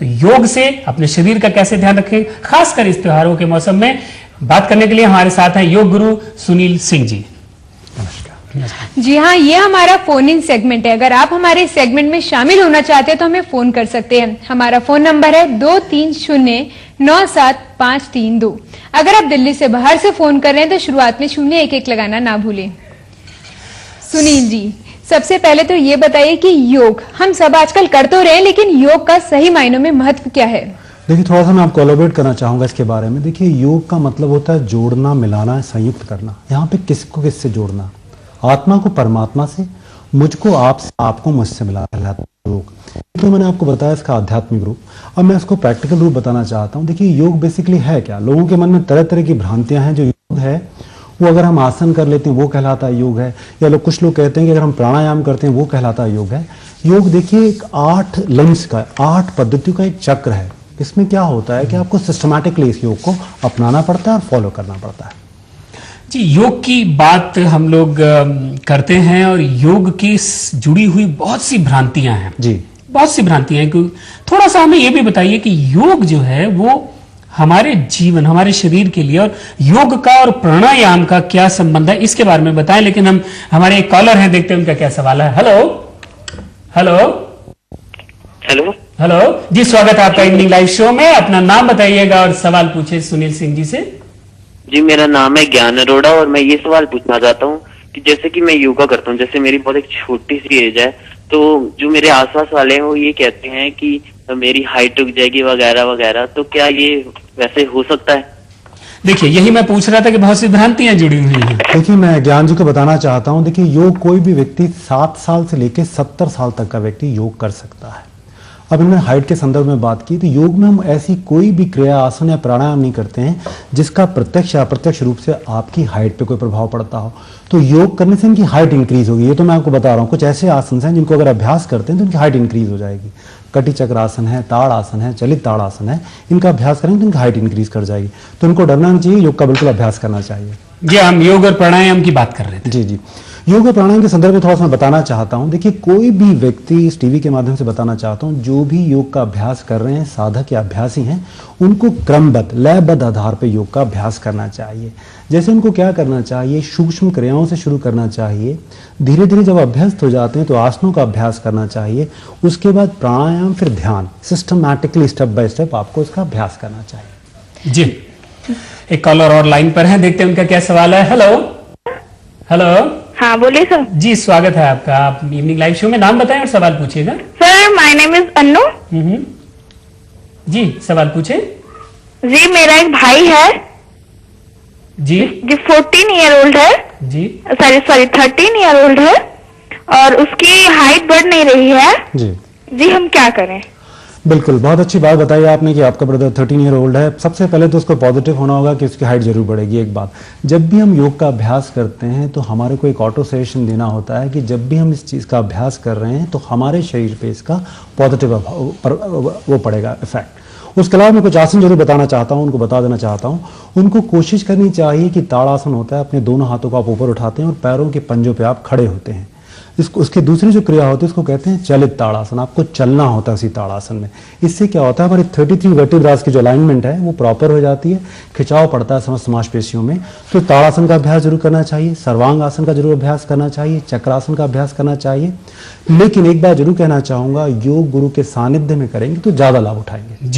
तो योग से अपने शरीर का कैसे ध्यान रखें, खासकर इस त्योहारों के मौसम में। बात करने के लिए हमारे साथ हैं योग गुरु सुनील सिंह जी। जी हाँ, ये हमारा फोन इन सेगमेंट है। अगर आप हमारे इस सेगमेंट में शामिल होना चाहते हैं तो हमें फोन कर सकते हैं। हमारा फोन नंबर है 23097532। अगर आप दिल्ली से बाहर से फोन कर रहे हैं तो शुरुआत में 011 लगाना ना भूलें। सुनील जी, सबसे पहले तो ये बताइए कि योग हम सब आजकल कर तो रहे हैं, लेकिन योग का सही मायनों में महत्व क्या है? देखिए, थोड़ा सा मैं आपको एलोबरेट करना चाहूंगा इसके बारे में। देखिए, योग का मतलब होता है जोड़ना, मिलाना, संयुक्त करना। यहाँ पे किसको किससे जोड़ना? आत्मा को परमात्मा से, मुझको आपसे, आपको मुझसे मिलाना योग। तो मैंने आपको बताया इसका आध्यात्मिक रूप। अब मैं इसको प्रैक्टिकल रूप बताना चाहता हूँ। देखिए, योग बेसिकली है क्या? लोगों के मन में तरह तरह की भ्रांतियां हैं। जो योग है वो अगर हम आसन कर लेते हैं वो कहलाता है योग है, या कुछ लोग कहते हैं कि अगर हम प्राणायाम करते हैं वो कहलाता है योग है। योग देखिए एक 8 लिम्स का, 8 पद्धतियों का एक चक्र है। इसमें क्या होता है कि आपको सिस्टमैटिकली इस योग को अपनाना पड़ता है और फॉलो करना पड़ता है। जी, योग की बात हम लोग करते हैं और योग की जुड़ी हुई बहुत सी भ्रांतियां हैं जी, बहुत सी भ्रांतियां हैं। थोड़ा सा हमें यह भी बताइए कि योग जो है वो हमारे जीवन, हमारे शरीर के लिए, और योग का और प्राणायाम का क्या संबंध है, इसके बारे में बताएं। लेकिन हमारे एक कॉलर हैं, देखते हैं उनका क्या सवाल है। हेलो हेलो हेलो हेलो जी, स्वागत है आपका इवनिंग लाइव शो में। अपना नाम बताइएगा और सवाल पूछे सुनील सिंह जी से। जी, मेरा नाम है ज्ञान अरोड़ा और मैं ये सवाल पूछना चाहता हूँ कि जैसे कि मैं योगा करता हूँ, जैसे मेरी बहुत एक छोटी सी एज है, तो जो मेरे आसपास वाले हैं वो ये कहते हैं कि मेरी हाइट रुक जाएगी वगैरह वगैरह, तो क्या ये वैसे हो सकता है? देखिए, यही मैं पूछ रहा था कि बहुत सी भ्रांतियां जुड़ी हुई हैं। देखिए, मैं ज्ञान जी को बताना चाहता हूँ। देखिए, योग कोई भी व्यक्ति 7 साल से लेकर 70 साल तक का व्यक्ति योग कर सकता है। अब हमने हाइट के संदर्भ में बात की, तो योग में हम ऐसी कोई भी क्रिया, आसन या प्राणायाम नहीं करते हैं जिसका प्रत्यक्ष या अप्रत्यक्ष रूप से आपकी हाइट पे कोई प्रभाव पड़ता हो। तो योग करने से इनकी हाइट इंक्रीज होगी। ये तो मैं आपको बता रहा हूँ। कुछ ऐसे आसन हैं जिनको अगर अभ्यास करते हैं तो इनकी हाइट इंक्रीज हो जाएगी। कटी चक्र आसन है, ताड़ आसन है, चलित ताड़ आसन है। इनका अभ्यास करेंगे तो इनकी हाइट इंक्रीज कर जाएगी। तो इनको डरना नहीं चाहिए, योग का बिल्कुल अभ्यास करना चाहिए। जी, हम योग और प्राणायाम की बात कर रहे थे। जी जी, योग और प्राणायाम के संदर्भ में थोड़ा सा मैं बताना चाहता हूँ। देखिए, कोई भी व्यक्ति, इस टीवी के माध्यम से बताना चाहता हूँ, जो भी योग का अभ्यास कर रहे हैं, साधक या अभ्यासी हैं, उनको क्रमबद्ध, लयबद्ध आधार पर योग का अभ्यास करना चाहिए। जैसे उनको क्या करना चाहिए, सूक्ष्म क्रियाओं से शुरू करना चाहिए। धीरे धीरे जब अभ्यस्त हो जाते हैं तो आसनों का अभ्यास करना चाहिए। उसके बाद प्राणायाम, फिर ध्यान, सिस्टमैटिकली स्टेप बाय स्टेप आपको इसका अभ्यास करना चाहिए। जी, एक कॉलर और लाइन पर है, देखते हैं उनका क्या सवाल है। हेलो हेलो हाँ, बोलिए सर। जी, स्वागत है आपका। आप इवनिंग लाइव शो में नाम बताएं और सवाल पूछिएगा। Sir, my name is Annu. जी, सवाल पूछे। जी, मेरा एक भाई है जी जो 14 ईयर ओल्ड है। जी सॉरी 13 ईयर ओल्ड है और उसकी हाइट बढ़ नहीं रही है। जी, हम क्या करें? बिल्कुल, बहुत अच्छी बात बताई आपने कि आपका ब्रदर 13 ईयर ओल्ड है। सबसे पहले तो उसको पॉजिटिव होना होगा कि उसकी हाइट जरूर बढ़ेगी। एक बात, जब भी हम योग का अभ्यास करते हैं तो हमारे को एक ऑटो सजेशन देना होता है कि जब भी हम इस चीज़ का अभ्यास कर रहे हैं तो हमारे शरीर पे इसका पॉजिटिव वो पड़ेगा इफेक्ट। उसके अलावा मैं कुछ आसन जरूर बताना चाहता हूँ, उनको बता देना चाहता हूँ। उनको कोशिश करनी चाहिए कि ताड़ासन होता है, अपने दोनों हाथों को आप ऊपर उठाते हैं और पैरों के पंजों पे आप खड़े होते हैं। उसकी दूसरी जो क्रिया होती है उसको कहते हैं चलित ताड़ासन। आपको चलना होता है उसी ताड़ासन में। इससे क्या होता है, हमारी 33 वर्टिब्रास की जो अलाइनमेंट है वो प्रॉपर हो जाती है, खिंचाव पड़ता है समस्त मांसपेशियों में। तो ताड़ासन का अभ्यास जरूर करना चाहिए, सर्वांग आसन का जरूर अभ्यास करना चाहिए, चक्रासन का अभ्यास करना चाहिए। लेकिन एक बात जरूर कहना चाहूंगा, योग गुरु के सानिध्य में करेंगे तो ज्यादा लाभ उठाएंगे।